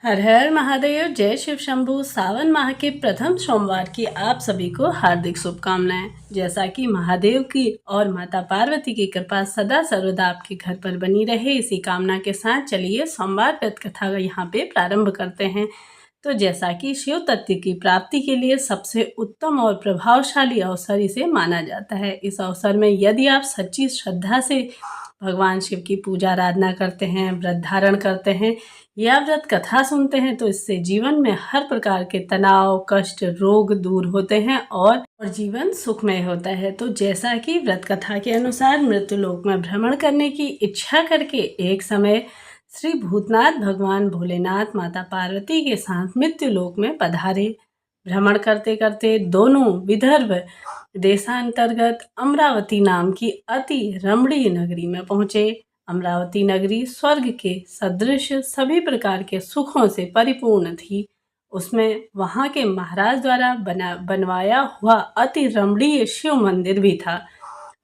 हर हर महादेव। जय शिव शंभू। सावन माह के प्रथम सोमवार की आप सभी को हार्दिक शुभकामनाएं। जैसा कि महादेव की और माता पार्वती की कृपा सदा सर्वदा आपके घर पर बनी रहे, इसी कामना के साथ चलिए सोमवार व्रत कथा यहाँ पे प्रारंभ करते हैं। तो जैसा कि शिव तत्व की प्राप्ति के लिए सबसे उत्तम और प्रभावशाली अवसर इसे माना जाता है। इस अवसर में यदि आप सच्ची श्रद्धा से भगवान शिव की पूजा आराधना करते हैं, व्रत धारण करते हैं या व्रत कथा सुनते हैं, तो इससे जीवन में हर प्रकार के तनाव, कष्ट, रोग दूर होते हैं और जीवन सुखमय होता है। तो जैसा कि व्रत कथा के अनुसार मृत्युलोक में भ्रमण करने की इच्छा करके एक समय श्री भूतनाथ भगवान भोलेनाथ माता पार्वती के साथ मृत्युलोक में पधारे। भ्रमण करते करते दोनों विदर्भ देशांतर्गत अमरावती नाम की अति रमणीय नगरी में पहुंचे। अमरावती नगरी स्वर्ग के सदृश सभी प्रकार के सुखों से परिपूर्ण थी। उसमें वहां के महाराज द्वारा बनवाया हुआ अति रमणीय शिव मंदिर भी था।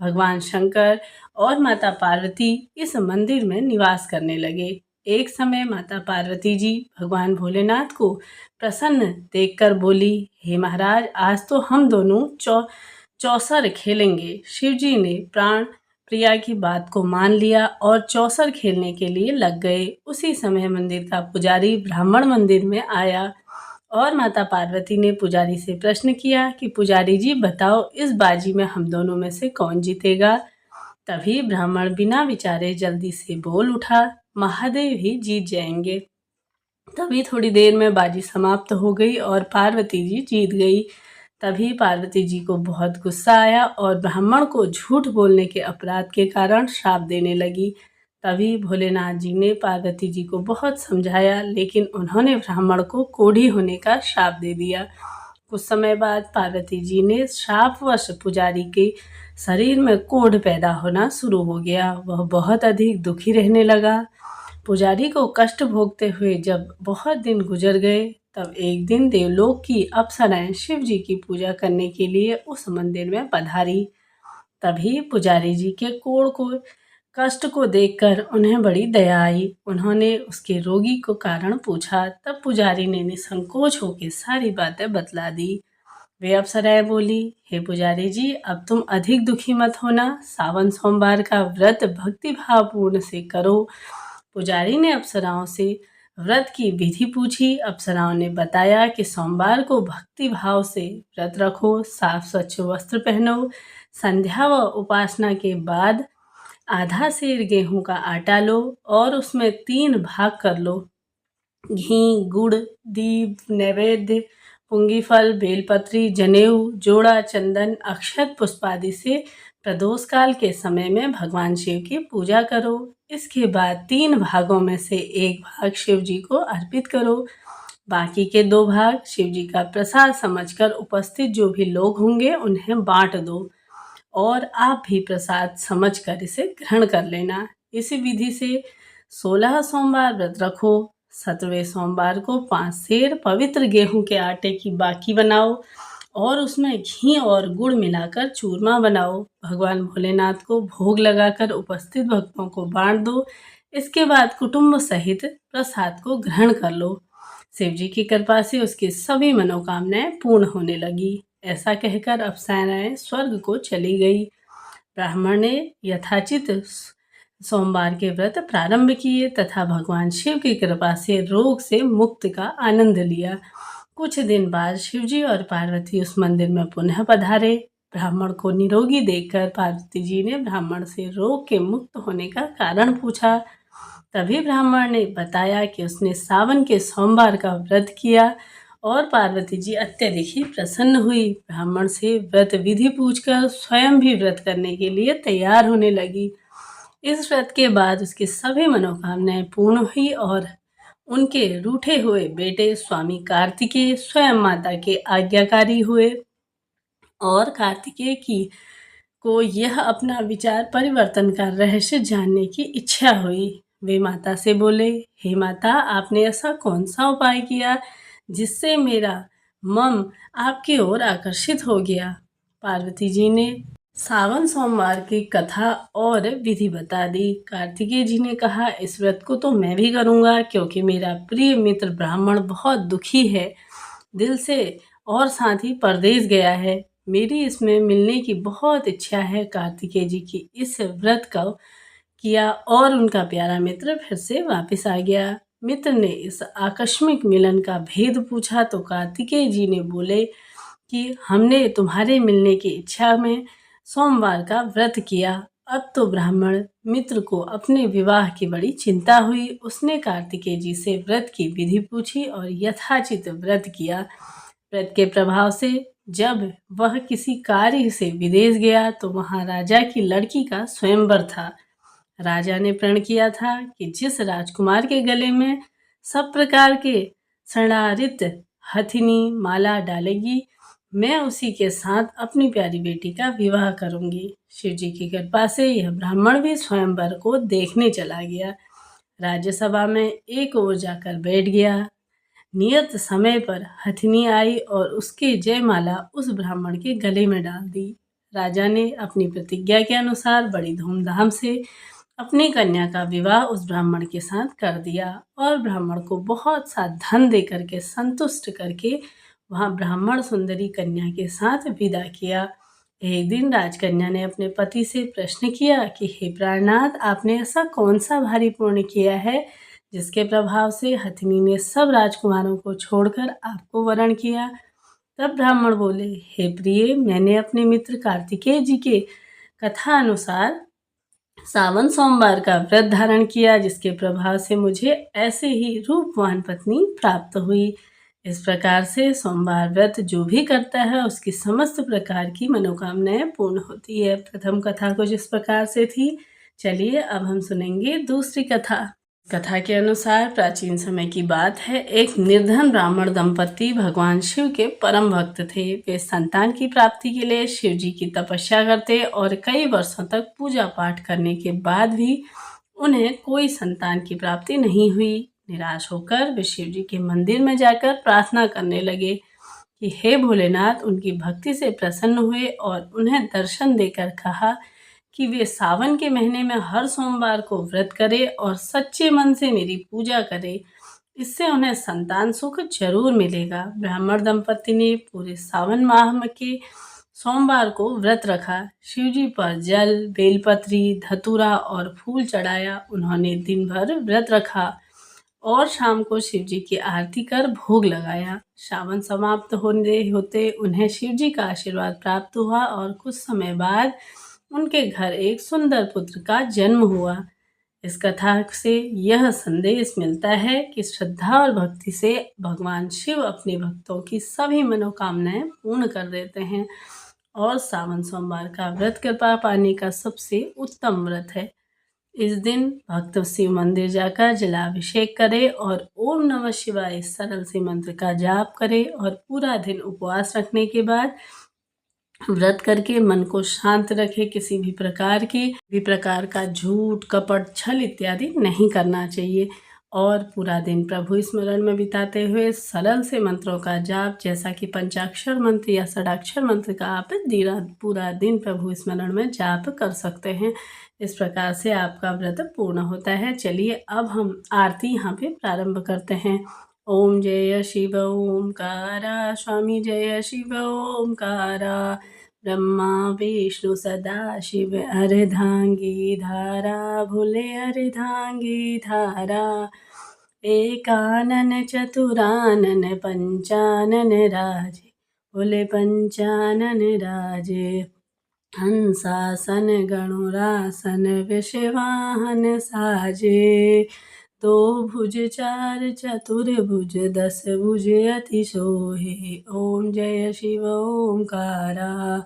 भगवान शंकर और माता पार्वती इस मंदिर में निवास करने लगे। एक समय माता पार्वती जी भगवान भोलेनाथ को प्रसन्न देखकर बोली, हे महाराज, आज तो हम दोनों चौसर खेलेंगे। शिव जी ने प्राण प्रिया की बात को मान लिया और चौसर खेलने के लिए लग गए। उसी समय मंदिर का पुजारी ब्राह्मण मंदिर में आया और माता पार्वती ने पुजारी से प्रश्न किया कि पुजारी जी बताओ, इस बाजी में हम दोनों में से कौन जीतेगा। तभी ब्राह्मण बिना विचारे जल्दी से बोल उठा, महादेव ही जीत जाएंगे। तभी थोड़ी देर में बाजी समाप्त हो गई और पार्वती जी जीत गई। तभी पार्वती जी को बहुत गुस्सा आया और ब्राह्मण को झूठ बोलने के अपराध के कारण श्राप देने लगी। तभी भोलेनाथ जी ने पार्वती जी को बहुत समझाया, लेकिन उन्होंने ब्राह्मण को कोढ़ी होने का श्राप दे दिया। कुछ समय बाद पार्वती जी ने श्रापवश पुजारी के शरीर में कोढ़ पैदा होना शुरू हो गया। वह बहुत अधिक दुखी रहने लगा। पुजारी को कष्ट भोगते हुए जब बहुत दिन गुजर गए, तब एक दिन देवलोक की अप्सराएं शिव जी की पूजा करने के लिए उस मंदिर में पधारी। तभी पुजारी जी के कोढ़ को कष्ट को देखकर उन्हें बड़ी दया आई। उन्होंने उसके रोगी को कारण पूछा। तब पुजारी ने निसंकोच होकर सारी बातें बतला दी। वे अप्सराएं बोली, हे पुजारी जी, अब तुम अधिक दुखी मत होना। सावन सोमवार का व्रत भक्ति भाव पूर्ण से करो। पुजारी ने अप्सराओं से व्रत की विधि पूछी। अप्सराओं ने बताया कि सोमवार को भक्ति भाव से व्रत रखो, साफ स्वच्छ वस्त्र पहनो, संध्या व उपासना के बाद आधा सेर गेहूं का आटा लो और उसमें 3 भाग कर लो। घी, गुड़, दीप, नैवेद्य, पुंगी फल, बेलपत्री, जनेऊ, जोड़ा, चंदन, अक्षत पुष्प आदि से प्रदोष काल के समय में भगवान शिव की पूजा करो। इसके बाद 3 भागों में से 1 भाग शिव जी को अर्पित करो। बाकी के 2 भाग शिव जी का प्रसाद समझकर उपस्थित जो भी लोग होंगे उन्हें बांट दो और आप भी प्रसाद समझकर इसे ग्रहण कर लेना। इसी विधि से 16 सोमवार व्रत रखो। 17वें सोमवार को 5 सेर पवित्र गेहूं के आटे की बाकी बनाओ और उसमें घी और गुड़ मिलाकर चूरमा बनाओ। भगवान भोलेनाथ को भोग लगाकर उपस्थित भक्तों को बांट दो। इसके बाद कुटुंब सहित प्रसाद को ग्रहण कर लो। शिव जी की कृपा से उसकी सभी मनोकामनाएं पूर्ण होने लगी। ऐसा कहकर अप्सराएं स्वर्ग को चली गई। ब्राह्मण ने यथाचित सोमवार के व्रत प्रारंभ किए तथा भगवान शिव की कृपा से रोग से मुक्ति का आनंद लिया। कुछ दिन बाद शिवजी और पार्वती उस मंदिर में पुनः पधारे। ब्राह्मण को निरोगी देखकर पार्वती जी ने ब्राह्मण से रोग के मुक्त होने का कारण पूछा। तभी ब्राह्मण ने बताया कि उसने सावन के सोमवार का व्रत किया और पार्वती जी अत्यधिक ही प्रसन्न हुई। ब्राह्मण से व्रत विधि पूछकर स्वयं भी व्रत करने के लिए तैयार होने लगी। इस व्रत के बाद उसकी सभी मनोकामनाएं पूर्ण हुई और उनके रूठे हुए बेटे स्वामी कार्तिकेय स्वयं माता के आज्ञाकारी हुए और कार्तिकेय की को यह अपना विचार परिवर्तन का रहस्य जानने की इच्छा हुई। वे माता से बोले, हे माता, आपने ऐसा कौन सा उपाय किया जिससे मेरा मन आपकी ओर आकर्षित हो गया। पार्वती जी ने सावन सोमवार की कथा और विधि बता दी। कार्तिकेय जी ने कहा, इस व्रत को तो मैं भी करूँगा, क्योंकि मेरा प्रिय मित्र ब्राह्मण बहुत दुखी है दिल से और साथ ही परदेश गया है। मेरी इसमें मिलने की बहुत इच्छा है। कार्तिकेय जी की इस व्रत का किया और उनका प्यारा मित्र फिर से वापस आ गया। मित्र ने इस आकस्मिक मिलन का भेद पूछा तो कार्तिकेय जी ने बोले कि हमने तुम्हारे मिलने की इच्छा में सोमवार का व्रत किया। अब तो ब्राह्मण मित्र को अपने विवाह की बड़ी चिंता हुई। उसने कार्तिकेय जी से व्रत की विधि पूछी और यथाचित व्रत किया। व्रत के प्रभाव से जब वह किसी कार्य से विदेश गया तो वहां राजा की लड़की का स्वयंवर था। राजा ने प्रण किया था कि जिस राजकुमार के गले में सब प्रकार के शृंगारित हथिनी माला डालेगी, मैं उसी के साथ अपनी प्यारी बेटी का विवाह करूंगी। शिव जी की कृपा से यह ब्राह्मण भी स्वयंवर को देखने चला गया। राज्यसभा में एक ओर जाकर बैठ गया। नियत समय पर हथिनी आई और उसकी जयमाला उस ब्राह्मण के गले में डाल दी। राजा ने अपनी प्रतिज्ञा के अनुसार बड़ी धूमधाम से अपनी कन्या का विवाह उस ब्राह्मण के साथ कर दिया और ब्राह्मण को बहुत सा धन दे करके संतुष्ट करके वहां ब्राह्मण सुंदरी कन्या के साथ विदा किया। एक दिन राजकन्या ने अपने पति से प्रश्न किया कि हे प्राणनाथ, आपने ऐसा कौन सा भारी पुण्य किया है जिसके प्रभाव से हथिनी ने सब राजकुमारों को छोड़कर आपको वरण किया। तब ब्राह्मण बोले, हे प्रिय, मैंने अपने मित्र कार्तिकेय जी के कथा अनुसार सावन सोमवार का व्रत धारण किया, जिसके प्रभाव से मुझे ऐसे ही रूपवान पत्नी प्राप्त हुई। इस प्रकार से सोमवार व्रत जो भी करता है उसकी समस्त प्रकार की मनोकामनाएं पूर्ण होती है। प्रथम कथा कुछ इस प्रकार से थी। चलिए अब हम सुनेंगे दूसरी कथा। कथा के अनुसार प्राचीन समय की बात है। एक निर्धन ब्राह्मण दंपति भगवान शिव के परम भक्त थे। वे संतान की प्राप्ति के लिए शिव जी की तपस्या करते और कई वर्षों तक पूजा पाठ करने के बाद भी उन्हें कोई संतान की प्राप्ति नहीं हुई। निराश होकर वे शिव जी के मंदिर में जाकर प्रार्थना करने लगे कि हे भोलेनाथ, उनकी भक्ति से प्रसन्न हुए और उन्हें दर्शन देकर कहा कि वे सावन के महीने में हर सोमवार को व्रत करे और सच्चे मन से मेरी पूजा करे। इससे उन्हें संतान सुख जरूर मिलेगा। ब्राह्मण दंपति ने पूरे सावन माह के सोमवार को व्रत रखा। शिव जी पर जल, बेलपत्री, धतूरा और फूल चढ़ाया। उन्होंने दिन भर व्रत रखा और शाम को शिव जी की आरती कर भोग लगाया। सावन समाप्त होने होते उन्हें शिव जी का आशीर्वाद प्राप्त हुआ और कुछ समय बाद उनके घर एक सुंदर पुत्र का जन्म हुआ। इस कथा से यह संदेश मिलता है कि श्रद्धा और भक्ति से भगवान शिव अपने भक्तों की सभी मनोकामनाएं पूर्ण कर देते हैं और सावन सोमवार का व्रत कृपा पाने का सबसे उत्तम व्रत है। इस दिन भक्त शिव मंदिर जाकर जलाभिषेक करे और ओम नमः शिवाय सरल से मंत्र का जाप करे और पूरा दिन उपवास रखने के बाद व्रत करके मन को शांत रखे। किसी भी प्रकार का झूठ, कपट, छल इत्यादि नहीं करना चाहिए और पूरा दिन प्रभु स्मरण में बिताते हुए सरल से मंत्रों का जाप, जैसा कि पंचाक्षर मंत्र या षडाक्षर मंत्र का आप पूरा दिन प्रभु स्मरण में जाप कर सकते हैं। इस प्रकार से आपका व्रत पूर्ण होता है। चलिए अब हम आरती यहाँ पे प्रारंभ करते हैं। ओम जय शिव ओमकारा, स्वामी जय शिव ओमकारा, ब्रह्मा विष्णु सदा शिव अर्धांगी धारा, भोले अर्धांगी धारा, एकानन चतुरानन पंचानन राजे, भोले पंचानन राजे, हंसासन गणुरासन विषवाहन साजे, दो भुज चार चतुर्भुज, दस भुज अति सोहे, ओम जय शिव ओमकारा,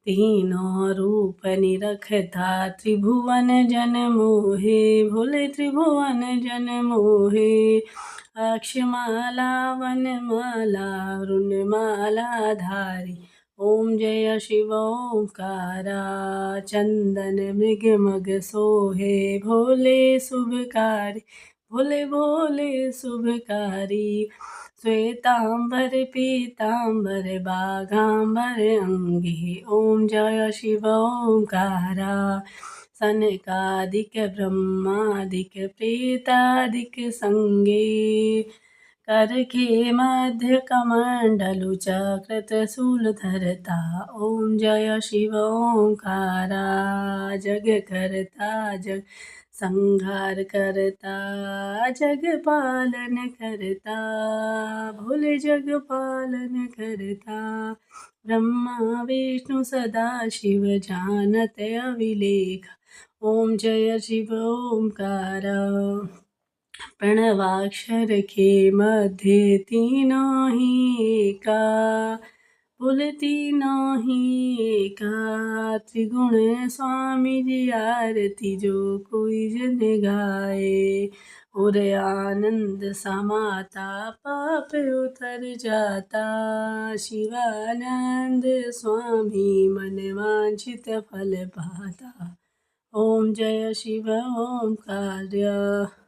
तीनों रूप निरखता त्रिभुवन जन मोहे, भोले त्रिभुवन जन मोहे, अक्षमाला वनमाला वृणमाला धारी, ओम जय शिव ओंकारा, चंदन मृग मग सोहे, भोले शुभकारी, भोले भोले शुभकारी, श्वेतांबर पीतांबर बाघांबर अंगे। ओम जय शिव ओंकारा। सनकादिक ब्रह्मादिक प्रेतादिक संगे। करके मध्य कमंडलु चक्र त्रिशूल धरता। ओम जय शिव ओंकारा। जग करता जग संहार करता, जग पालन करता, भोले जग पालन करता। ब्रह्मा विष्णु सदा शिव जानत अविलेख। ओम जय शिव ओंकार। प्रणवाक्षर के मध्य तीनों ही एका। बोल तीनों ही एका। त्रिगुण स्वामी जी आरती जो कोई जन गाए। और आनंद समाता पाप उतर जाता। शिवानंद स्वामी मन वांछित फल पाता। ओम जय शिव ओंकार।